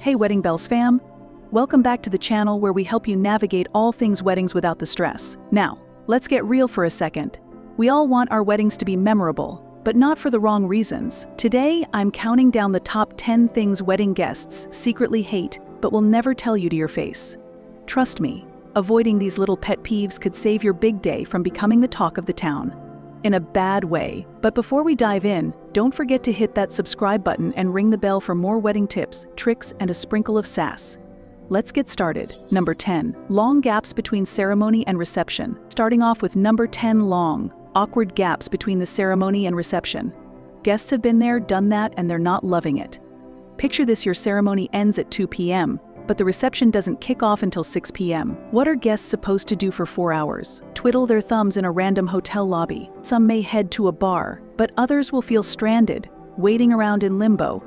Hey Wedding Bells fam! Welcome back to the channel where we help you navigate all things weddings without the stress. Now, let's get real for a second. We all want our weddings to be memorable, but not for the wrong reasons. Today, I'm counting down the top 10 things wedding guests secretly hate, but will never tell you to your face. Trust me, avoiding these little pet peeves could save your big day from becoming the talk of the town. In a bad way. But before we dive in, don't forget to hit that subscribe button and ring the bell for more wedding tips, tricks, and a sprinkle of sass. Let's get started. Number 10. Long gaps between ceremony and reception. Starting off with number 10, long, awkward gaps between the ceremony and reception. Guests have been there, done that, and they're not loving it. Picture this: your ceremony ends at 2 p.m., but the reception doesn't kick off until 6 p.m. What are guests supposed to do for 4 hours? Twiddle their thumbs in a random hotel lobby. Some may head to a bar, but others will feel stranded, waiting around in limbo.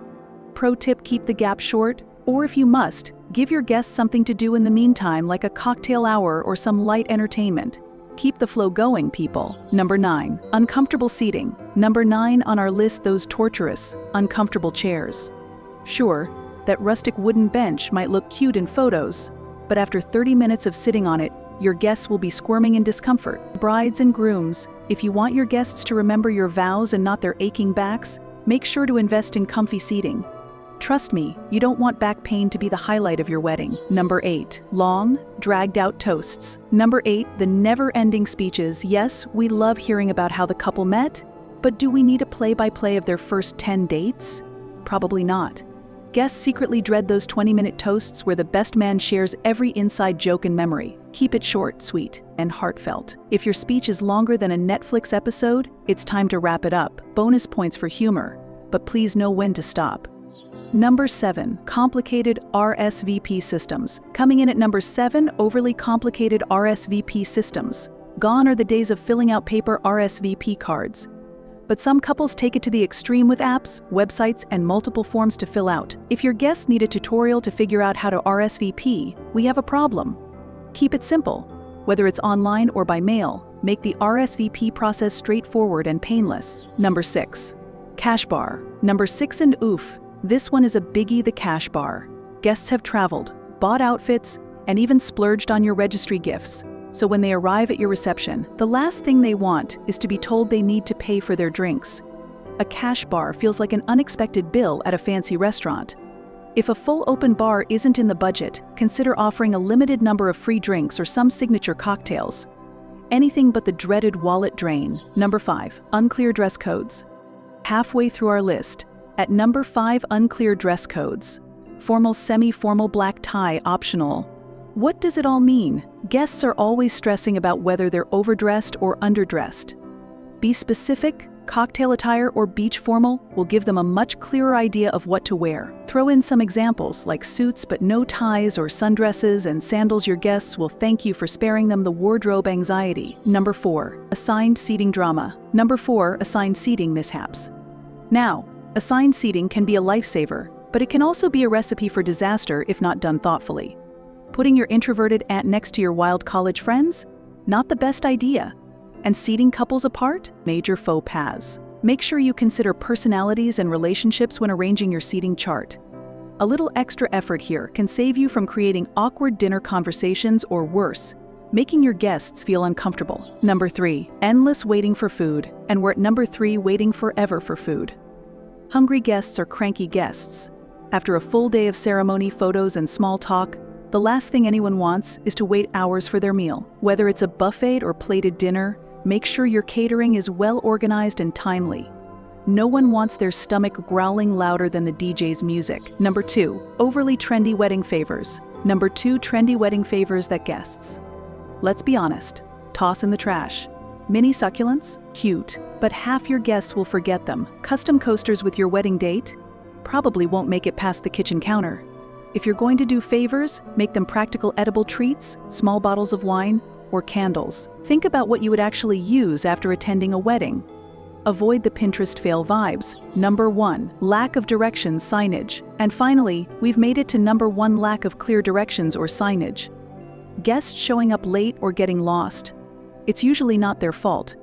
Pro tip: keep the gap short, or if you must, give your guests something to do in the meantime, like a cocktail hour or some light entertainment. Keep the flow going, people. Number 9. Uncomfortable seating. Number 9 on our list, those torturous, uncomfortable chairs. Sure, that rustic wooden bench might look cute in photos, but after 30 minutes of sitting on it, your guests will be squirming in discomfort. Brides and grooms, if you want your guests to remember your vows and not their aching backs, make sure to invest in comfy seating. Trust me, you don't want back pain to be the highlight of your wedding. Number 8. Long, dragged-out toasts. Number 8. The never-ending speeches. Yes, we love hearing about how the couple met, but do we need a play-by-play of their first 10 dates? Probably not. Guests secretly dread those 20-minute toasts where the best man shares every inside joke and memory. Keep it short, sweet, and heartfelt. If your speech is longer than a Netflix episode, it's time to wrap it up. Bonus points for humor, but please know when to stop. Number 7. Complicated RSVP systems. Coming in at number 7, overly complicated RSVP systems. Gone are the days of filling out paper RSVP cards. But some couples take it to the extreme with apps, websites, and multiple forms to fill out. If your guests need a tutorial to figure out how to RSVP, we have a problem. Keep it simple. Whether it's online or by mail, make the RSVP process straightforward and painless. Number 6. Cash bar. Number 6, and oof, this one is a biggie: the cash bar. Guests have traveled, bought outfits, and even splurged on your registry gifts. So when they arrive at your reception, the last thing they want is to be told they need to pay for their drinks. A cash bar feels like an unexpected bill at a fancy restaurant. If a full open bar isn't in the budget, consider offering a limited number of free drinks or some signature cocktails. Anything but the dreaded wallet drain. Number 5. Unclear dress codes. Halfway through our list, at number 5, unclear dress codes. Formal, semi-formal, black tie optional. What does it all mean? Guests are always stressing about whether they're overdressed or underdressed. Be specific. Cocktail attire or beach formal will give them a much clearer idea of what to wear. Throw in some examples like suits but no ties, or sundresses and sandals. Your guests will thank you for sparing them the wardrobe anxiety. Number 4. Assigned seating drama. Number 4. Assigned seating mishaps. Now, assigned seating can be a lifesaver, but it can also be a recipe for disaster if not done thoughtfully. Putting your introverted aunt next to your wild college friends? Not the best idea. And seating couples apart? Major faux pas. Make sure you consider personalities and relationships when arranging your seating chart. A little extra effort here can save you from creating awkward dinner conversations, or worse, making your guests feel uncomfortable. Number 3. Endless waiting for food. And we're at number 3, waiting forever for food. Hungry guests are cranky guests. After a full day of ceremony, photos, and small talk, the last thing anyone wants is to wait hours for their meal. Whether it's a buffet or plated dinner, make sure your catering is well organized and timely. No one wants their stomach growling louder than the DJ's music. Number 2. Overly trendy wedding favors. Number 2. Trendy wedding favors that guests, let's be honest, toss in the trash. Mini succulents? Cute, but half your guests will forget them. Custom coasters with your wedding date? Probably won't make it past the kitchen counter. If you're going to do favors, make them practical edible treats, small bottles of wine, or candles. Think about what you would actually use after attending a wedding. Avoid the Pinterest fail vibes. Number 1. Lack of directions, signage. And finally, we've made it to number 1, lack of clear directions or signage. Guests showing up late or getting lost. It's usually not their fault.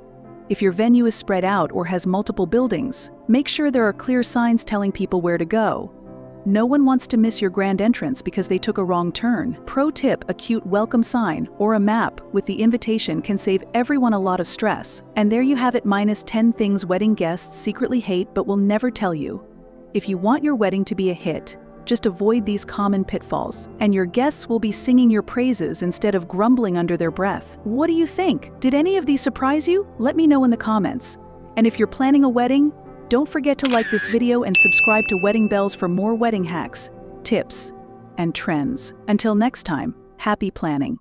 If your venue is spread out or has multiple buildings, make sure there are clear signs telling people where to go. No one wants to miss your grand entrance because they took a wrong turn. Pro tip: a cute welcome sign or a map with the invitation can save everyone a lot of stress. And there you have it, -10 things wedding guests secretly hate but will never tell you. If you want your wedding to be a hit, just avoid these common pitfalls, and your guests will be singing your praises instead of grumbling under their breath. What do you think? Did any of these surprise you? Let me know in the comments. And if you're planning a wedding, don't forget to like this video and subscribe to Wedding Bells for more wedding hacks, tips, and trends. Until next time, happy planning.